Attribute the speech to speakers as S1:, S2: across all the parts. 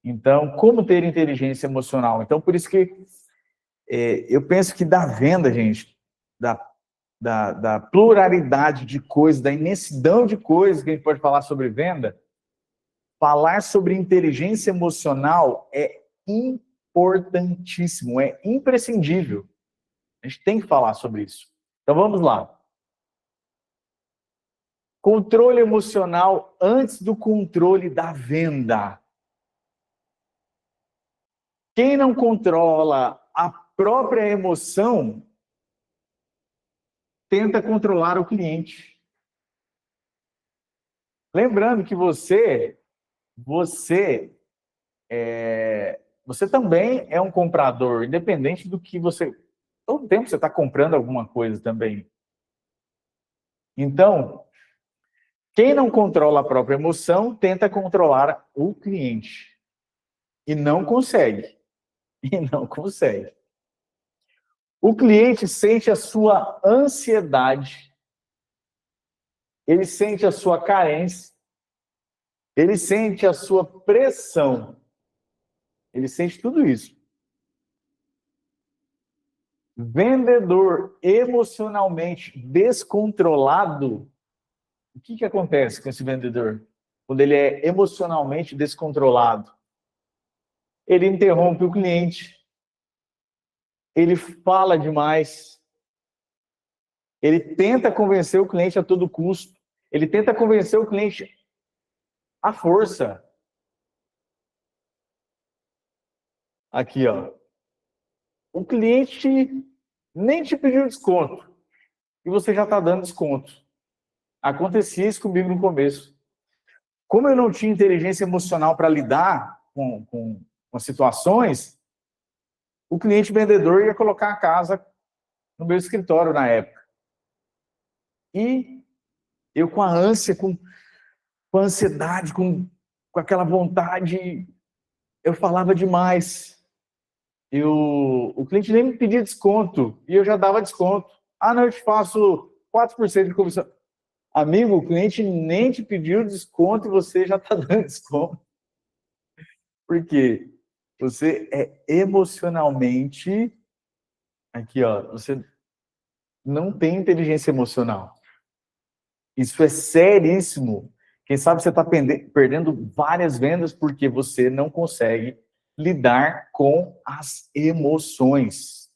S1: Então, como ter inteligência emocional? Então, por isso que eu penso que da venda, gente, da pluralidade de coisas, da imensidão de coisas que a gente pode falar sobre venda, falar sobre inteligência emocional é importantíssimo, é imprescindível. A gente tem que falar sobre isso. Então, vamos lá. Controle emocional antes do controle da venda. Quem não controla a própria emoção tenta controlar o cliente. Lembrando que você também é um comprador, independente do que você... Todo tempo você está comprando alguma coisa também. Então, quem não controla a própria emoção tenta controlar o cliente. E não consegue. E não consegue. O cliente sente a sua ansiedade, ele sente a sua carência, ele sente a sua pressão, ele sente tudo isso. Vendedor emocionalmente descontrolado, o que acontece com esse vendedor? Quando ele é emocionalmente descontrolado, ele interrompe o cliente, ele fala demais, ele tenta convencer o cliente a todo custo, ele tenta convencer o cliente à força. Aqui, ó. O cliente nem te pediu desconto e você já está dando desconto. Acontecia isso comigo no começo. Como eu não tinha inteligência emocional para lidar com as situações, o cliente vendedor ia colocar a casa no meu escritório na época. E eu com a ânsia, com a ansiedade, com aquela vontade, eu falava demais. O cliente nem me pedia desconto e eu já dava desconto. Ah, não, eu te faço 4% de comissão. Amigo, o cliente nem te pediu desconto e você já está dando desconto. Por quê? Você é emocionalmente... Aqui, ó, você não tem inteligência emocional. Isso é seríssimo. Quem sabe você está perdendo várias vendas porque você não consegue lidar com as emoções.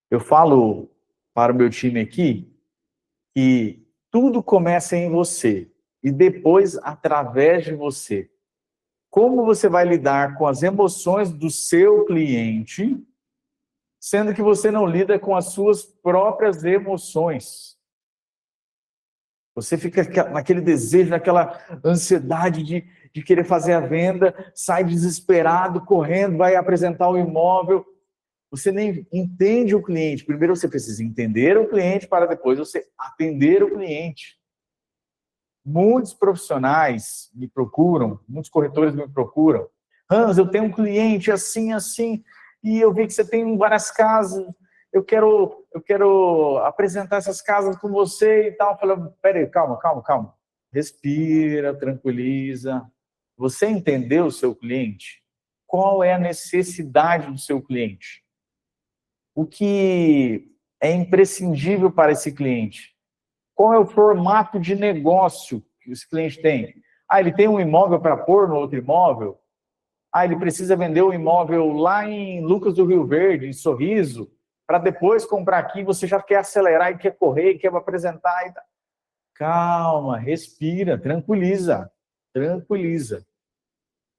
S1: Eu falo para o meu time aqui que tudo começa em você e depois através de você. Como você vai lidar com as emoções do seu cliente, sendo que você não lida com as suas próprias emoções? Você fica naquele desejo, naquela ansiedade de querer fazer a venda, sai desesperado, correndo, vai apresentar o imóvel. Você nem entende o cliente. Primeiro você precisa entender o cliente para depois você atender o cliente. Muitos profissionais me procuram, muitos corretores me procuram. Hans, eu tenho um cliente assim, assim, e eu vi que você tem várias casas, eu quero apresentar essas casas com você e tal. Eu falei, peraí, calma. Respira, tranquiliza. Você entendeu o seu cliente? Qual é a necessidade do seu cliente? O que é imprescindível para esse cliente? Qual é o formato de negócio que esse cliente tem? Ah, ele tem um imóvel para pôr no outro imóvel? Ah, ele precisa vender o imóvel lá em Lucas do Rio Verde, em Sorriso, para depois comprar aqui, você já quer acelerar e quer correr, e quer apresentar. Calma, respira, tranquiliza.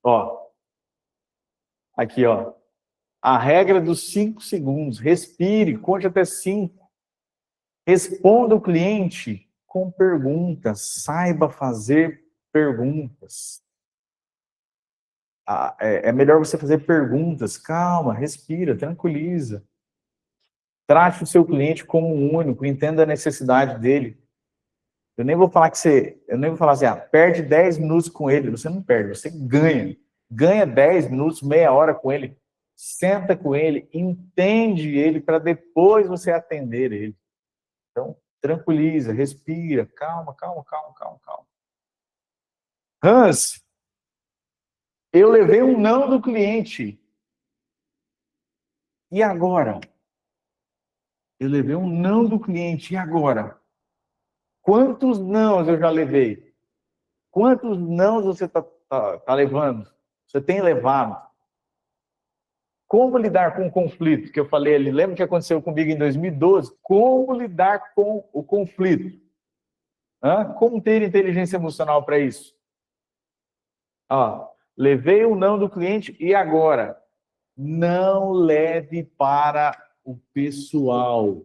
S1: Ó, aqui, ó. A regra dos 5 segundos. Respire, conte até 5. Responda o cliente com perguntas. Saiba fazer perguntas. É melhor você fazer perguntas. Calma, respira, tranquiliza. Trate o seu cliente como um único, entenda a necessidade dele. Eu nem vou falar assim, perde 10 minutos com ele. Você não perde, você ganha. Ganha 10 minutos, meia hora com ele. Senta com ele, entende ele para depois você atender ele. Então, tranquiliza, respira, calma. Hans, Eu levei um não do cliente. E agora? Eu levei um não do cliente. E agora? Quantos nãos eu já levei? Quantos nãos você tá levando? Você tem levado? Como lidar com o conflito que eu falei ali? Lembra que aconteceu comigo em 2012? Como lidar com o conflito? Como ter inteligência emocional para isso? Levei o não do cliente e agora? Não leve para o pessoal.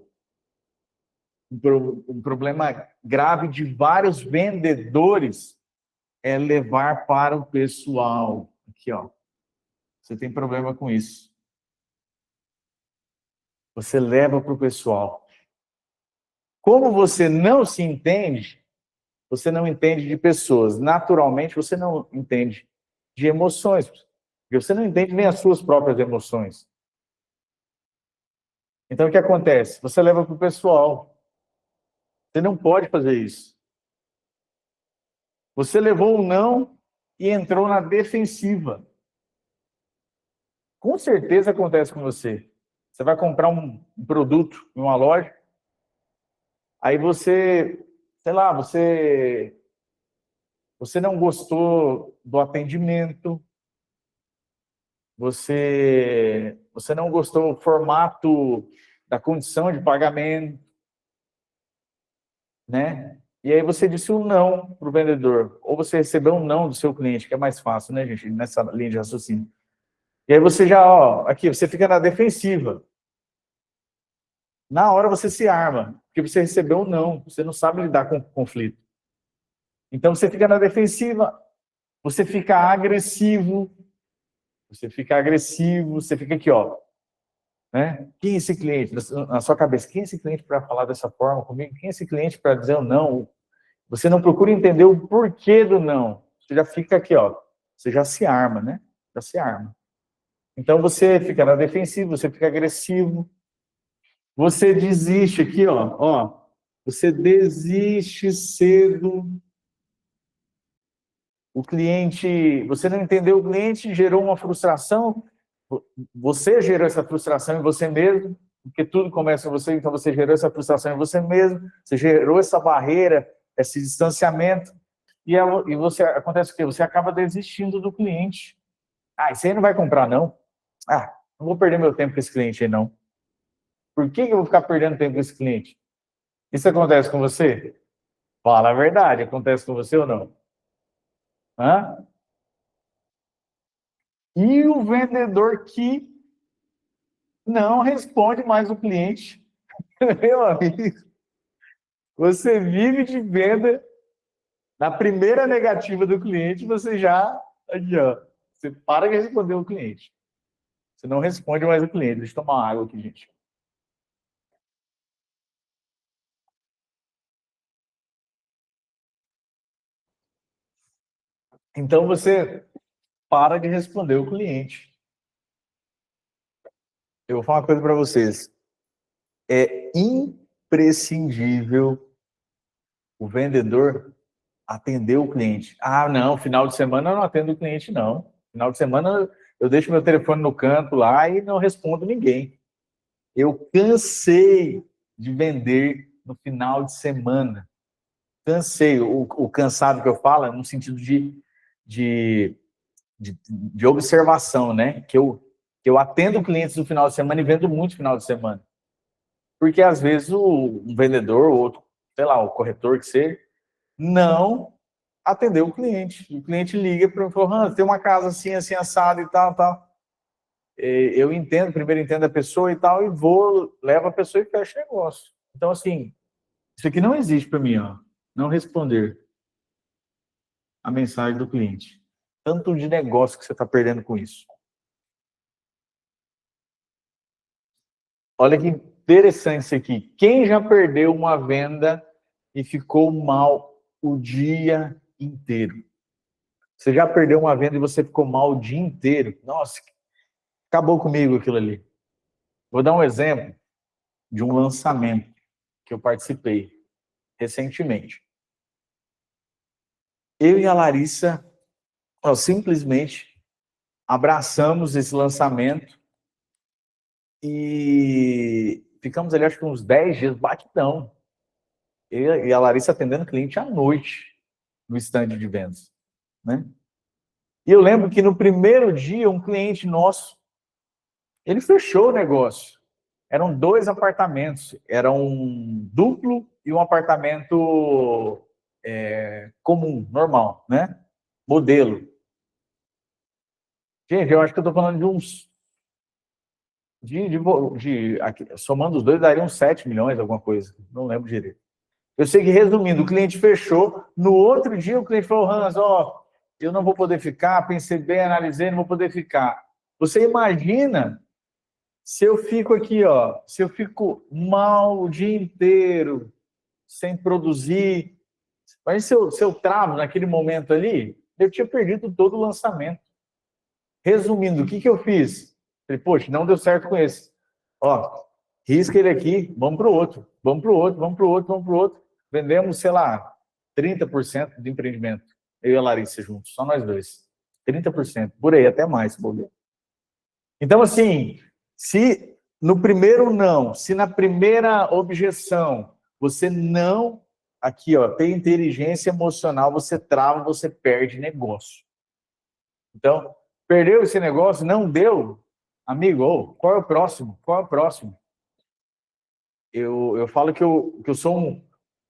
S1: Um problema grave de vários vendedores é levar para o pessoal. Aqui, ó. Você tem problema com isso. Você leva para o pessoal. Como você não se entende, você não entende de pessoas. Naturalmente, você não entende de emoções. Porque você não entende nem as suas próprias emoções. Então, o que acontece? Você leva para o pessoal. Você não pode fazer isso. Você levou um não e entrou na defensiva. Com certeza acontece com você. Você vai comprar um produto em uma loja, aí você, sei lá, você não gostou do atendimento, você não gostou do formato da condição de pagamento, né? E aí você disse um não para o vendedor, ou você recebeu um não do seu cliente, que é mais fácil, né, gente, nessa linha de raciocínio. E aí você já, aqui, você fica na defensiva. Na hora você se arma, porque você recebeu um não, você não sabe lidar com o conflito. Então você fica na defensiva, você fica agressivo, você fica aqui, ó, né? Quem é esse cliente? Na sua cabeça, quem é esse cliente para falar dessa forma comigo? Quem é esse cliente para dizer o não? Você não procura entender o porquê do não. Você já fica aqui, ó, você já se arma, né? Já se arma. Então você fica na defensiva, você fica agressivo, você desiste aqui, ó, você desiste cedo. O cliente, você não entendeu o cliente, gerou uma frustração, você gerou essa frustração em você mesmo, porque tudo começa em você, então você gerou essa frustração em você mesmo, você gerou essa barreira, esse distanciamento, e você, acontece o quê? Você acaba desistindo do cliente. Esse aí não vai comprar, não. Não vou perder meu tempo com esse cliente aí, não. Por que eu vou ficar perdendo tempo com esse cliente? Isso acontece com você? Fala a verdade, acontece com você ou não? E o vendedor que não responde mais o cliente. Meu amigo, você vive de venda, na primeira negativa do cliente, você já, aqui, ó, você para de responder o cliente. Você não responde mais o cliente. Deixa eu tomar uma água aqui, gente. Então você para de responder o cliente. Eu vou falar uma coisa para vocês. É imprescindível o vendedor atender o cliente. Não, final de semana eu não atendo o cliente, não. Final de semana eu deixo meu telefone no canto lá e não respondo ninguém. Eu cansei de vender no final de semana. Cansei. O cansado que eu falo é no sentido de, de observação, né? Que eu atendo clientes no final de semana e vendo muito no final de semana. Porque às vezes um vendedor, ou outro, sei lá, o corretor que seja, não atendeu o cliente. O cliente liga para mim e fala, tem uma casa assim, assim, assado e tal, tal. Eu entendo, primeiro entendo a pessoa e tal, e levo a pessoa e fecho o negócio. Então, assim, isso aqui não existe para mim, ó. Não responder a mensagem do cliente. Tanto de negócio que você está perdendo com isso. Olha que interessante isso aqui. Quem já perdeu uma venda e ficou mal o dia inteiro? Você já perdeu uma venda e você ficou mal o dia inteiro? Nossa, acabou comigo aquilo ali. Vou dar um exemplo de um lançamento que eu participei recentemente. Eu e a Larissa, simplesmente abraçamos esse lançamento e ficamos ali, acho que uns 10 dias, batidão. E a Larissa atendendo cliente à noite no stand de vendas, né? E eu lembro que no primeiro dia, um cliente nosso, ele fechou o negócio. Eram 2 apartamentos, era um duplo e um apartamento comum, normal, né? Modelo. Gente, eu acho que eu estou falando de uns... somando os dois, daria uns 7 milhões, alguma coisa. Não lembro direito. Eu sei que, resumindo, o cliente fechou. No outro dia, o cliente falou, Hans, ó, eu não vou poder ficar, pensei bem, analisei, não vou poder ficar. Você imagina se eu fico aqui, ó, se eu fico mal o dia inteiro, sem produzir, mas se eu travo naquele momento ali, eu tinha perdido todo o lançamento. Resumindo, o que eu fiz? Falei, poxa, não deu certo com esse. Ó, risca ele aqui, vamos para o outro, vamos para o outro, vamos para o outro, vamos para o outro. Vendemos, sei lá, 30% de empreendimento. Eu e a Larissa juntos, só nós dois. 30%, por aí, até mais. Então, assim, se no primeiro não, se na primeira objeção você não, aqui, ó, tem inteligência emocional, você trava, você perde negócio. Então, perdeu esse negócio, não deu, amigo, oh, qual é o próximo? Qual é o próximo? Eu falo que eu sou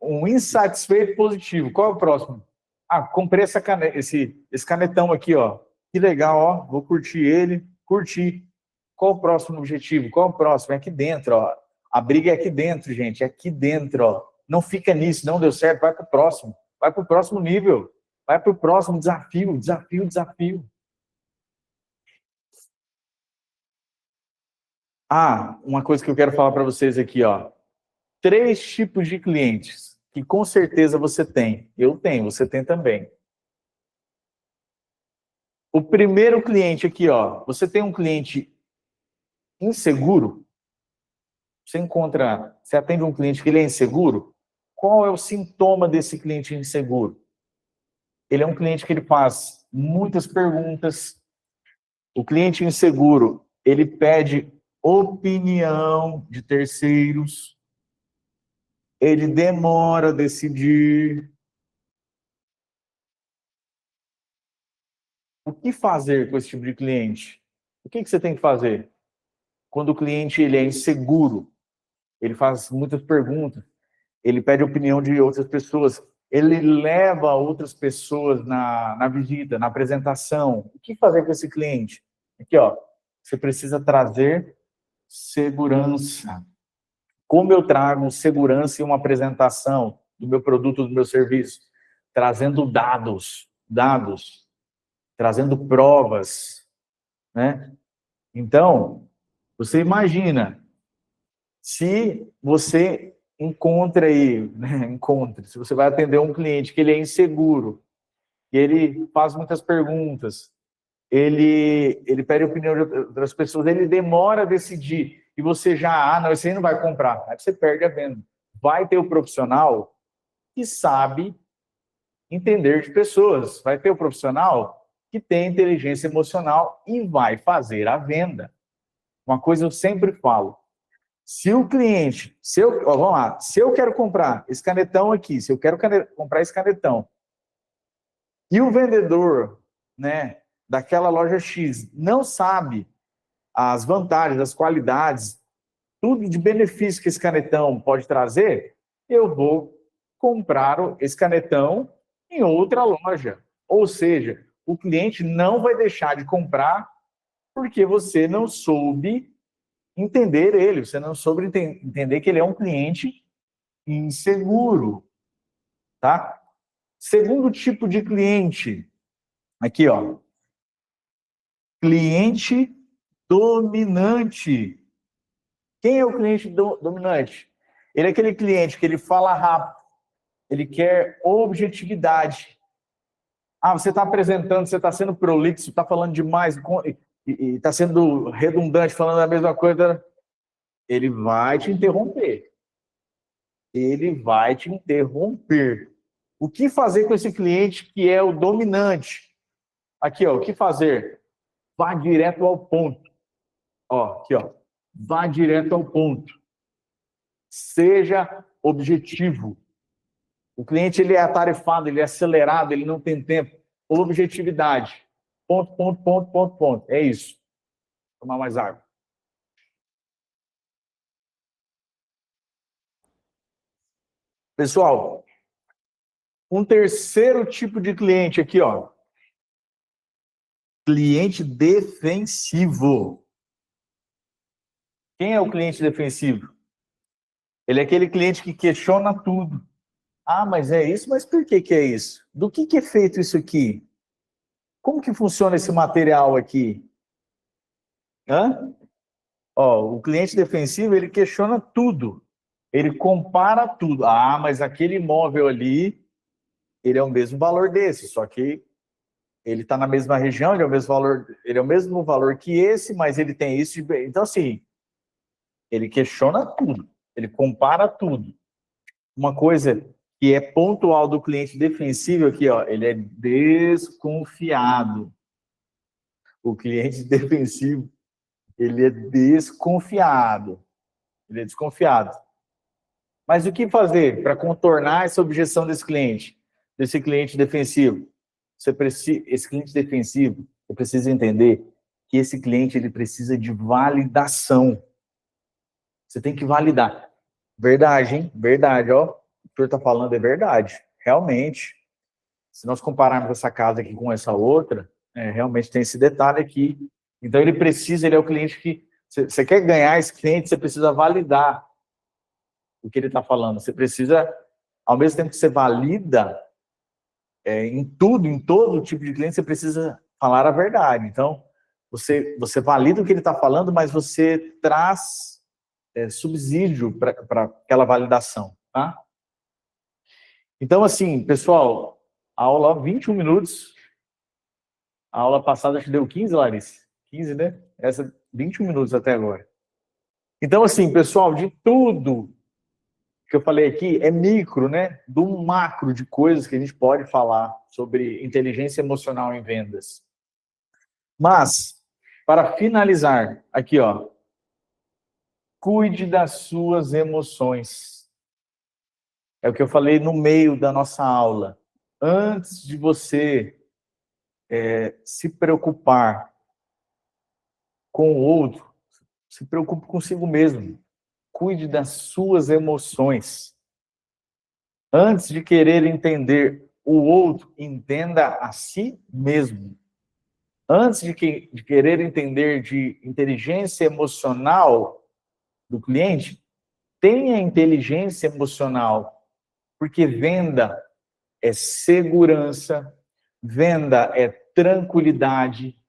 S1: um insatisfeito positivo. Qual é o próximo? Ah, comprei esse canetão aqui, ó. Que legal, ó. Vou curtir ele. Curti. Qual o próximo objetivo? Qual o próximo? É aqui dentro, ó. A briga é aqui dentro, gente. É aqui dentro, ó. Não fica nisso, não deu certo, vai para o próximo. Vai para o próximo nível. Vai para o próximo desafio, desafio, desafio. Ah, uma coisa que eu quero falar para vocês aqui, ó. 3 tipos de clientes que com certeza você tem. Eu tenho, você tem também. O primeiro cliente aqui, ó. Você tem um cliente inseguro? Você atende um cliente que ele é inseguro? Qual é o sintoma desse cliente inseguro? Ele é um cliente que ele faz muitas perguntas. O cliente inseguro, ele pede opinião de terceiros. Ele demora a decidir. O que fazer com esse tipo de cliente? O que você tem que fazer? Quando o cliente ele é inseguro, ele faz muitas perguntas, ele pede opinião de outras pessoas, ele leva outras pessoas na visita, na apresentação. O que fazer com esse cliente? Aqui, ó, você precisa trazer segurança. Como eu trago segurança em uma apresentação do meu produto, do meu serviço? Trazendo dados, trazendo provas, né? Então, você imagina, se você encontra aí, né, se você vai atender um cliente que ele é inseguro, que ele faz muitas perguntas, ele pede a opinião de outras pessoas, ele demora a decidir, e você já, não, esse aí não vai comprar, aí você perde a venda. Vai ter o profissional que sabe entender de pessoas, vai ter o profissional que tem inteligência emocional e vai fazer a venda. Uma coisa eu sempre falo, se o cliente, vamos lá, se eu quero comprar esse canetão aqui, se eu quero comprar esse canetão, e o vendedor, né, daquela loja X não sabe as vantagens, as qualidades, tudo de benefício que esse canetão pode trazer, eu vou comprar esse canetão em outra loja. Ou seja, o cliente não vai deixar de comprar porque você não soube entender ele, você não soube entender que ele é um cliente inseguro, tá? Segundo tipo de cliente, aqui, ó, cliente dominante. Quem é o cliente dominante? Ele é aquele cliente que ele fala rápido, ele quer objetividade. Ah, você está apresentando, você está sendo prolixo, está falando demais e está sendo redundante, falando a mesma coisa. Ele vai te interromper. Ele vai te interromper. O que fazer com esse cliente que é o dominante? Aqui, ó, o que fazer? Vá direto ao ponto. Ó, aqui, ó. Vá direto ao ponto. Seja objetivo. O cliente, ele é atarefado, ele é acelerado, ele não tem tempo. Objetividade. Ponto, ponto, ponto, ponto, ponto. É isso. Vou tomar mais água. Pessoal, um terceiro tipo de cliente aqui, ó. Cliente defensivo. Quem é o cliente defensivo? Ele é aquele cliente que questiona tudo. Ah, mas é isso? Mas por que é isso? Do que é feito isso aqui? Como que funciona esse material aqui? Hã? Ó, o cliente defensivo, ele questiona tudo. Ele compara tudo. Ah, mas aquele imóvel ali, ele é o mesmo valor desse, só que ele está na mesma região, ele é o mesmo valor que esse, mas ele tem isso. Então, assim, ele questiona tudo, ele compara tudo. Uma coisa que é pontual do cliente defensivo aqui, ó, ele é desconfiado. O cliente defensivo, ele é desconfiado. Ele é desconfiado. Mas o que fazer para contornar essa objeção desse cliente defensivo? Esse cliente defensivo, você precisa entender que esse cliente, ele precisa de validação. Você tem que validar. Verdade, hein? Verdade, ó. O que o senhor está falando é verdade. Realmente, se nós compararmos essa casa aqui com essa outra, realmente tem esse detalhe aqui. Então, ele é o cliente que... Você quer ganhar esse cliente, você precisa validar o que ele está falando. Você precisa, ao mesmo tempo que você valida, em todo tipo de cliente, você precisa falar a verdade. Então, você valida o que ele está falando, mas você traz subsídio para aquela validação, tá? Então, assim, pessoal, a aula 21 minutos. A aula passada acho que deu 15, Larissa? 15, né? Essa 21 minutos até agora. Então, assim, pessoal, de tudo que eu falei aqui é micro, né? Do macro de coisas que a gente pode falar sobre inteligência emocional em vendas. Mas, para finalizar, aqui, ó, cuide das suas emoções. É o que eu falei no meio da nossa aula. Antes de você se preocupar com o outro, se preocupe consigo mesmo. Cuide das suas emoções. Antes de querer entender o outro, entenda a si mesmo. Antes de querer entender de inteligência emocional do cliente, tenha inteligência emocional, porque venda é segurança, venda é tranquilidade,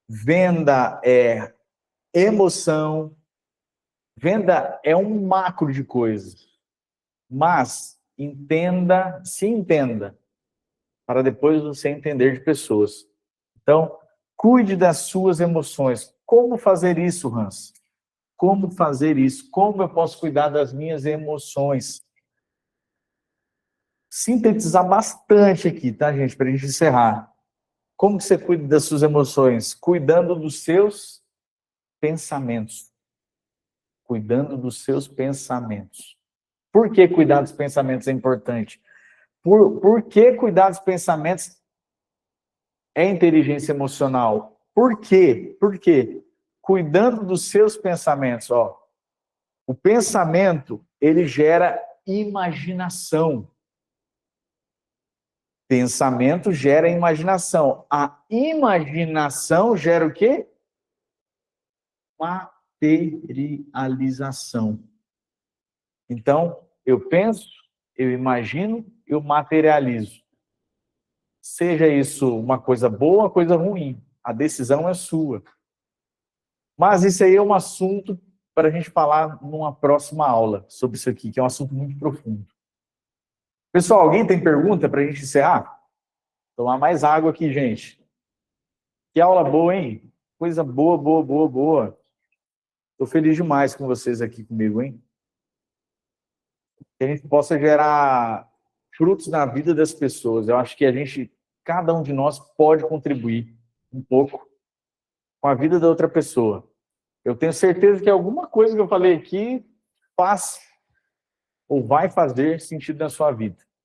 S1: venda é emoção, venda é um macro de coisas. Mas se entenda, para depois você entender de pessoas. Então, cuide das suas emoções. Como fazer isso, Hans? Como fazer isso? Como eu posso cuidar das minhas emoções? Sintetizar bastante aqui, tá, gente? Para a gente encerrar. Como que você cuida das suas emoções? Cuidando dos seus pensamentos. Cuidando dos seus pensamentos. Por que cuidar dos pensamentos é importante? Por que cuidar dos pensamentos é inteligência emocional? Por quê? Por quê? Cuidando dos seus pensamentos, ó. O pensamento, ele gera imaginação. Pensamento gera imaginação. A imaginação gera o quê? Materialização. Então, eu penso, eu imagino, eu materializo. Seja isso uma coisa boa ou coisa ruim, a decisão é sua. Mas isso aí é um assunto para a gente falar numa próxima aula sobre isso aqui, que é um assunto muito profundo. Pessoal, alguém tem pergunta para a gente encerrar? Tomar mais água aqui, gente. Que aula boa, hein? Coisa boa, boa, boa, boa. Estou feliz demais com vocês aqui comigo, hein? Que a gente possa gerar frutos na vida das pessoas. Eu acho que cada um de nós pode contribuir um pouco com a vida da outra pessoa. Eu tenho certeza que alguma coisa que eu falei aqui faz ou vai fazer sentido na sua vida.